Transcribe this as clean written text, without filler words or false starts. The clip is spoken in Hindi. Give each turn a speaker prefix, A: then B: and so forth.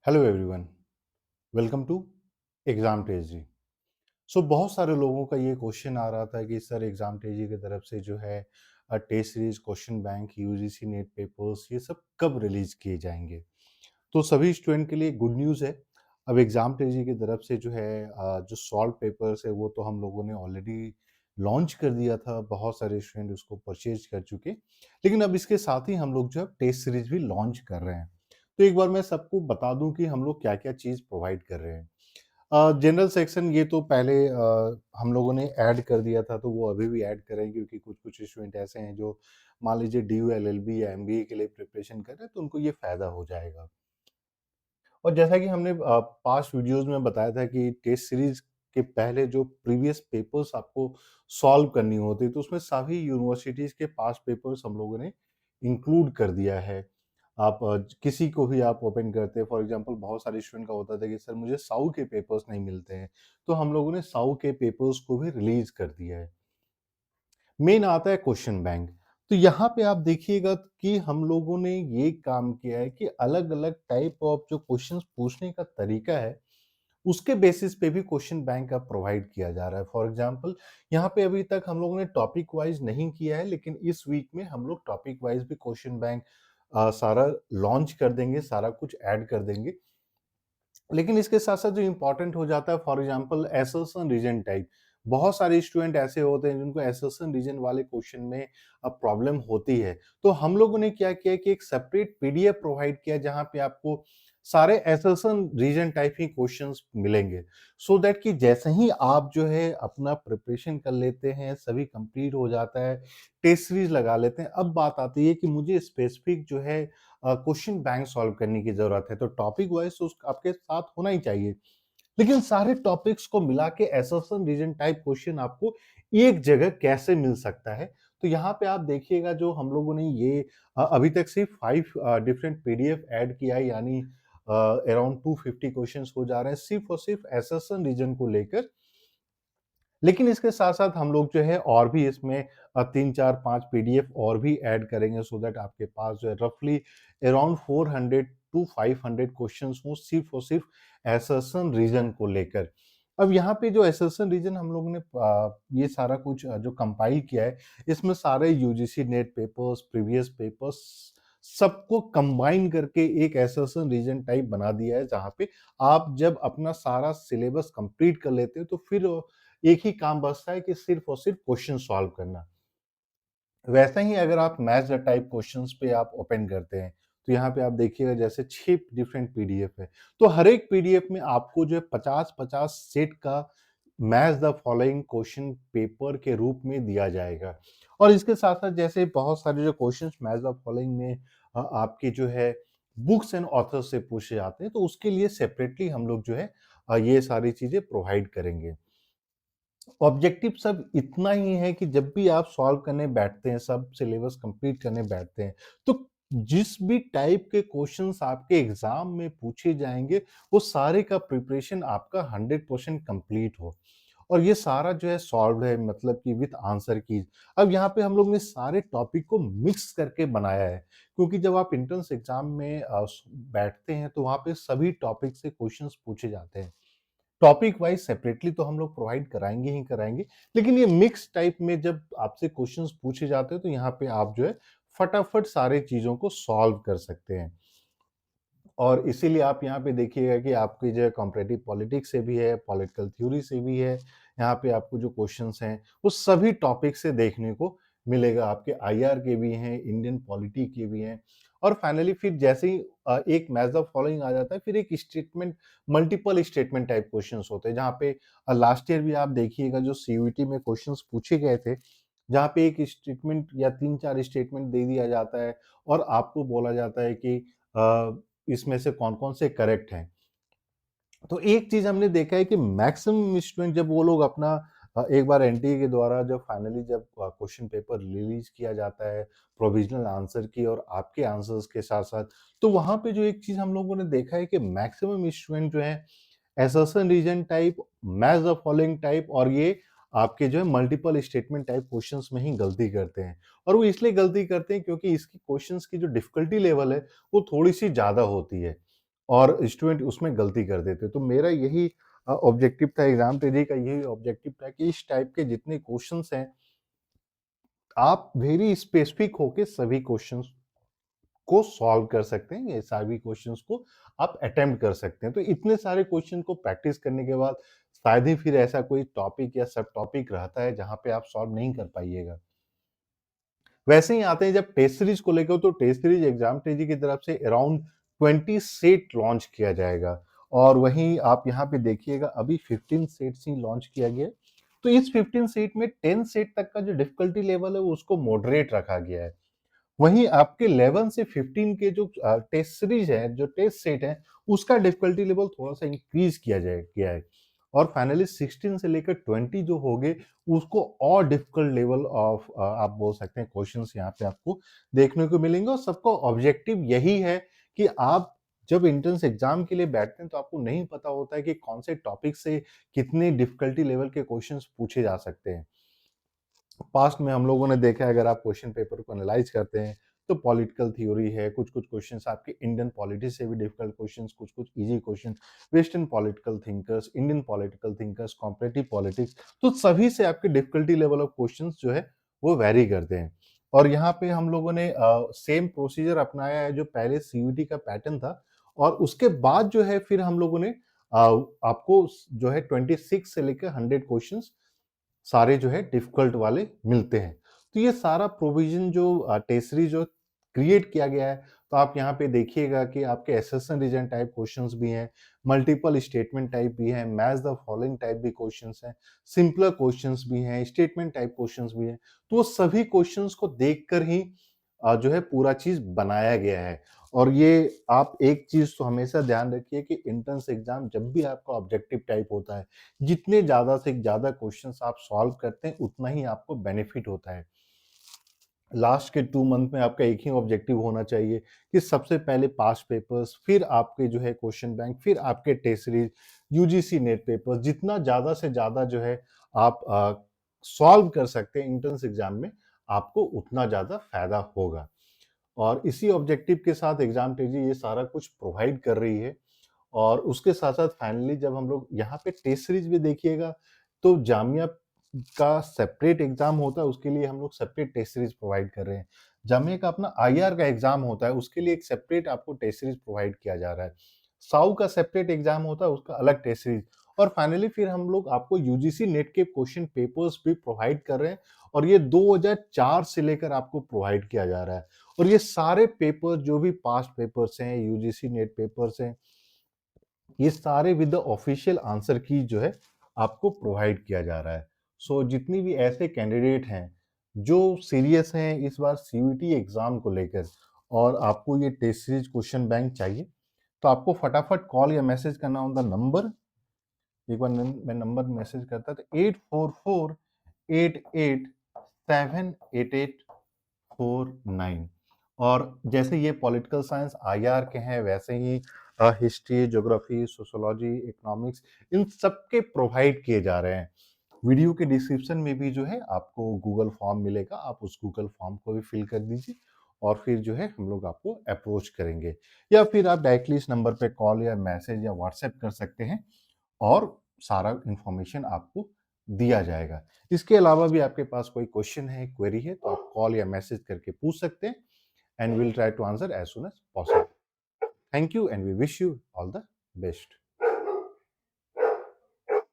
A: Hello everyone, welcome to exam तेजी। बहुत सारे लोगों का ये क्वेश्चन आ रहा था कि सर एग्जाम तेजी की तरफ से जो है test series question bank UGC NET papers ये सब कब रिलीज किए जाएंगे। तो सभी स्टूडेंट के लिए गुड न्यूज़ है। अब एग्जाम तेजी की तरफ से जो है जो सॉल्व पेपर्स है वो तो हम लोगों ने ऑलरेडी लॉन्च कर दिया था, बहुत सारे स्टूडेंट उसको परचेज कर चुके। लेकिन अब इसके साथ ही हम लोग जो है टेस्ट सीरीज भी लॉन्च कर रहे हैं। तो एक बार मैं सबको बता दूं कि हम लोग क्या क्या चीज़ प्रोवाइड कर रहे हैं। जनरल सेक्शन ये तो पहले हम लोगों ने ऐड कर दिया था, तो वो अभी भी ऐड करें क्योंकि कुछ कुछ स्टूडेंट ऐसे हैं जो मान लीजिए D U L L B या एम बी ए के लिए प्रिपरेशन कर रहे हैं, तो उनको ये फ़ायदा हो जाएगा। और जैसा कि हमने पास्ट वीडियोस में बताया था कि टेस्ट सीरीज के पहले जो प्रीवियस पेपर्स आपको सॉल्व करनी होती, तो उसमें सभी यूनिवर्सिटीज के पास्ट पेपर्स हम लोगों ने इंक्लूड कर दिया है। आप किसी को भी आप ओपन करते हैं, फॉर एग्जांपल बहुत सारे स्टूडेंट का होता था कि सर मुझे साउ के पेपर्स नहीं मिलते हैं, तो हम लोगों ने साउ के पेपर्स को भी रिलीज कर दिया है। मेन आता है क्वेश्चन बैंक। तो यहाँ पे आप देखिएगा कि हम लोगों ने ये काम किया है कि अलग-अलग टाइप ऑफ जो क्वेश्चंस पूछने का तरीका है, उसके बेसिस पे भी क्वेश्चन बैंक अब प्रोवाइड किया जा रहा है। फॉर एग्जांपल यहाँ पे अभी तक हम लोगों ने टॉपिक वाइज़ नहीं किया है, लेकिन इस वीक में हम लोग टॉपिक वाइज़ भी क्वेश्चन बैंक सारा लॉन्च कर देंगे, सारा कुछ ऐड कर देंगे। लेकिन इसके साथ-साथ जो इम्पोर्टेंट हो जाता है, for example assertion reason type, बहुत सारे स्टूडेंट ऐसे होते हैं जिनको असर्शन रीजन वाले क्वेश्चन में प्रॉब्लम होती है। तो हम लोगों ने क्या किया कि एक सेपरेट पीडीएफ प्रोवाइड किया जहाँ पे आपको सारे असर्शन रीजन टाइप ही क्वेश्चंस मिलेंगे। सो दैट कि जैसे ही आप जो है अपना प्रिपरेशन कर लेते हैं, सभी कंप्लीट हो जाता है, टेस्ट सीरीज लगा लेते हैं, अब बात आती है कि मुझे स्पेसिफिक जो है क्वेश्चन बैंक सॉल्व करने की ज़रूरत है, तो टॉपिक वाइज़ तो उस आपके साथ होना ही चाहिए। लेकिन सारे टॉपिक्स को मिला के असर्शन रीजन टाइप क्वेश्चन आपको एक जगह कैसे मिल सकता है? तो यहाँ पे आप देखिएगा जो हम लोगों ने ये अभी तक सिर्फ 5 डिफरेंट पीडीएफ ऐड किया है, यानी अराउंड 250 क्वेश्चंस हो जा रहे हैं सिर्फ और सिर्फ असर्शन रीजन को लेकर। लेकिन इसके साथ-साथ हम लोग जो है और भी इसमें 3, 4, 5 पीडीएफ और भी ऐड करेंगे सो दैट आपके पास जो है रफली अराउंड 400 टू 500 क्वेश्चंस हों सिर्फ और सिर्फ असर्शन रीजन को लेकर। अब यहाँ पे जो असर्शन रीजन हम लोगों ने ये सारा कुछ जो कंपाइल किया है, इसमें सारे UGC NET papers, previous papers सबको कंबाइन करके एक असर्शन रीजन टाइप बना दिया है, जहाँ पे आप जब अपना सारा सिलेबस कंप्लीट कर लेते हो, तो फिर एक ही काम बचता है कि सिर्फ और सिर्फ क्वेश्चन सॉल्व करना। वैसे ही अगर आप मैथ्स टाइप क्वेश्चंस पे आप ओपन करते हैं, तो यहाँ पे आप देखिएगा जैसे 6 डिफरेंट पीडीएफ है। तो हर एक पीडीएफ में आपको जो है 50-50 सेट का match the following question paper के रूप में दिया जाएगा। और इसके साथ-साथ जैसे बहुत सारे जो क्वेश्चंस मैच द फॉलोइंग में आपके जो है बुक्स एंड ऑथर्स से पूछे जाते हैं, तो उसके लिए सेपरेटली हम लोग जो है ये सारी चीज़ें प्रोवाइड करेंगे। ऑब्जेक्टिव सब इतना ही है कि जब भी आप सॉल्व करने बैठते हैं, सब सिलेबस कंप्लीट करने बैठते हैं, तो जिस भी टाइप के क्वेश्चंस आपके एग्जाम में पूछे जाएंगे, वो सारे का प्रिपरेशन आपका 100% कंप्लीट हो और ये सारा जो है सॉल्व्ड है, मतलब कि विथ आंसर कीज। अब यहाँ पे हम लोग ने सारे टॉपिक को मिक्स करके बनाया है, क्योंकि जब आप एंट्रेंस एग्जाम में बैठते हैं तो वहाँ पे सभी टॉपिक से क्वेश्चंस पूछे जाते हैं। टॉपिक वाइज सेपरेटली तो हम लोग प्रोवाइड कराएँगे ही कराएँगे, लेकिन ये मिक्स टाइप में जब आपसे क्वेश्चंस पूछे जाते हैं, तो यहाँ पे आप जो है फटाफट सारी चीज़ों को सॉल्व कर सकते हैं। और इसीलिए आप यहाँ पे देखिएगा कि आपकी जो है कॉम्पिटिटिव पॉलिटिक्स से भी है, पॉलिटिकल थ्योरी से भी है। यहाँ पे आपको जो क्वेश्चंस हैं, वो सभी टॉपिक से देखने को मिलेगा। आपके आईआर के भी हैं, इंडियन पॉलिटी के भी हैं। और फाइनली फिर जैसे ही एक मैच द फॉलोइंग आ जाता है, फिर एक statement, multiple statement type questions होते हैं, जहाँ पे लास्ट ईयर भी आप देखिएगा जो सीयूईटी में क्वेश्चंस पूछे गए थे, जहाँ पे एक स्टेटमेंट या 3-4 स्टेटमेंट दे दिया जाता है और आपको बोला जाता है कि इसमें से कौन-कौन से करेक्ट हैं। तो एक चीज़ हमने देखा है कि मैक्सिमम स्टूडेंट जब वो लोग अपना एक बार एनटीए के द्वारा जब फाइनली जब क्वेश्चन पेपर रिलीज़ किया जाता है, प्रोविज़नल आंसर की और आपके आंसर्स के साथ-साथ, तो वहाँ पे जो एक चीज़ हम लोगों ने देखा है कि मैक्सिमम स्टूडेंट जो हैं, assertion reason type, match the following type और ये आपके जो है मल्टीपल स्टेटमेंट टाइप क्वेश्चंस में ही गलती करते हैं। और वो इसलिए गलती करते हैं क्योंकि इसकी क्वेश्चंस की जो डिफ़िकल्टी लेवल है, वो थोड़ी-सी ज़्यादा होती है। और स्टूडेंट उसमें गलती कर देते। तो मेरा यही ऑब्जेक्टिव था, एग्जाम ट्रेजरी का यही ऑब्जेक्टिव था कि इस टाइप के जितने क्वेश्चंस हैं, आप वेरी स्पेसिफिक होके सभी क्वेश्चंस को सॉल्व कर सकते हैं, ये सभी क्वेश्चंस को आप अटेम्प्ट कर सकते हैं। तो इतने सारे क्वेश्चन को प्रैक्टिस करने के बाद शायद ही फिर ऐसा कोई टॉपिक या सब टॉपिक रहता है जहां पे आप सॉल्व नहीं कर पाइएगा। वैसे ही आते हैं जब टेस्ट सीरीज को लेकर, तो टेस्ट सीरीज एग्जाम ट्रेजरी की तरफ से अराउंड 20 सेट लॉन्च किया जाएगा। और वहीं आप यहाँ पे देखिएगा अभी 15 सेट्स ही लॉन्च किया गया है। तो इस 15 सेट में 10 सेट तक का जो डिफिकल्टी लेवल है वो उसको मॉडरेट रखा गया है। वहीं आपके 11 से 15 के जो टेस्ट सीरीज है, जो टेस्ट सेट है, उसका डिफिकल्टी लेवल थोड़ा-सा इंक्रीज किया है। और फाइनली 16 से लेकर 20 जो होंगे, उसको और डिफिकल्ट लेवल ऑफ आप बोल सकते हैं क्वेश्चंस यहाँ पे आपको देखने को मिलेंगे। और सबका ऑब्जेक्टिव यही है कि आप जब एंट्रेंस एग्जाम के लिए बैठते हैं तो आपको नहीं पता होता है कि कौन से टॉपिक से कितने डिफिकल्टी लेवल के क्वेश्चंस पूछे जा सकते हैं। पास्ट में हम लोगों ने देखा है, अगर आप क्वेश्चन पेपर को एनालाइज करते हैं तो पॉलिटिकल थ्योरी है, कुछ-कुछ क्वेश्चंस आपके इंडियन पॉलिटिक्स से भी डिफिकल्ट क्वेश्चंस, कुछ-कुछ easy question, western political thinkers, Indian political thinkers, competitive politics, तो सभी से आपके डिफिकल्टी लेवल ऑफ क्वेश्चंस जो है वो वैरी करते हैं। और यहाँ पे हम लोगों ने सेम प्रोसीजर अपनाया है जो पहले सीयूईटी का पैटर्न था। और उसके बाद जो है फिर हम लोगों ने आपको जो है 26 से लेकर 100 क्वेश्चंस सारे जो है डिफ़िकल्ट वाले मिलते हैं। तो ये सारा प्रोविज़न जो टेसरी जो क्रिएट किया गया है, तो आप यहाँ पे देखिएगा कि आपके एसेशन रीजन टाइप क्वेश्चंस भी हैं, मल्टीपल स्टेटमेंट टाइप भी हैं, मैच द फॉलोइंग टाइप भी क्वेश्चंस हैं, सिंपलर क्वेश्चंस भी हैं, स्टेटमेंट टाइप क्वेश्चंस भी हैं। तो वो सभी क्वेश्चंस को देखकर ही जो है पूरा चीज़ बनाया गया है। और ये आप एक चीज़ तो हमेशा ध्यान रखिए कि एंट्रेंस एग्ज़ाम जब भी आपका ऑब्जेक्टिव टाइप होता है, जितने ज़्यादा से ज़्यादा क्वेश्चंस आप सॉल्व करते हैं, उतना ही आपको बेनिफिट होता है। लास्ट के 2 मंथ में आपका एक ही ऑब्जेक्टिव होना चाहिए कि सबसे पहले पास्ट पेपर्स, फिर आपके जो है क्वेश्चन बैंक, फिर आपके test series, UGC NET papers, जितना ज़्यादा से ज़्यादा जो है आप सॉल्व कर सकते हैं एंट्रेंस एग्ज़ाम में, आपको उतना ज़्यादा फ़ायदा होगा। और इसी ऑब्जेक्टिव के साथ एग्जाम ट्रेजरी ये सारा कुछ प्रोवाइड कर रही है। और उसके साथ-साथ फाइनली जब हम लोग यहाँ पे टेस्ट सीरीज भी देखिएगा, तो जामिया का सेपरेट एग्ज़ाम होता है, उसके लिए हम लोग सेपरेट टेस्ट सीरीज प्रोवाइड कर रहे हैं। जामिया का अपना आईआर का एग्ज़ाम होता है, उसके लिए एक सेपरेट आपको टेस्ट सीरीज प्रोवाइड किया जा रहा है। साउ का सेपरेट एग्ज़ाम होता है, उसका अलग टेस्ट सीरीज। और फाइनली फिर हम लोग आपको यूजीसी नेट के क्वेश्चन पेपर्स भी प्रोवाइड कर रहे हैं। और ये 2004 से लेकर आपको प्रोवाइड किया जा रहा है। और ये सारे पेपर जो भी पास्ट पेपर्स हैं, यूजीसी नेट पेपर्स हैं, ये सारे विद द ऑफिशियल आंसर की जो है आपको प्रोवाइड किया जा रहा है। सो जितनी भी ऐसे कैंडिडेट हैं जो सीरियस हैं इस बार सीयूईटी एग्जाम को लेकर, और आपको ये टेस्ट सीरीज क्वेश्चन बैंक चाहिए, तो आपको फटाफट कॉल या मैसेज करना ऑन द नंबर। एक बार मैं नंबर मैसेज करता था, 8448878849। और जैसे ये पॉलिटिकल साइंस आईआर के हैं, वैसे ही हिस्ट्री, ज्योग्राफी, सोशियोलॉजी, इकोनॉमिक्स, इन सब के प्रोवाइड किए जा रहे हैं। वीडियो के डिस्क्रिप्शन में भी जो है आपको गूगल फॉर्म मिलेगा, आप उस गूगल फॉर्म को भी फिल कर दीजिए। और फिर जो है हम लोग आपको अप्रोच करेंगे, या फिर आप डायरेक्टली इस नंबर पे कॉल या मैसेज या व्हाट्सएप कर सकते हैं, और सारा इंफॉर्मेशन आपको दिया जाएगा। इसके अलावा भी आपके पास कोई क्वेश्चन है, क्वेरी है, तो आप कॉल या मैसेज करके पूछ सकते हैं, and we'll try to answer as soon as possible. Thank you and we wish you all the best.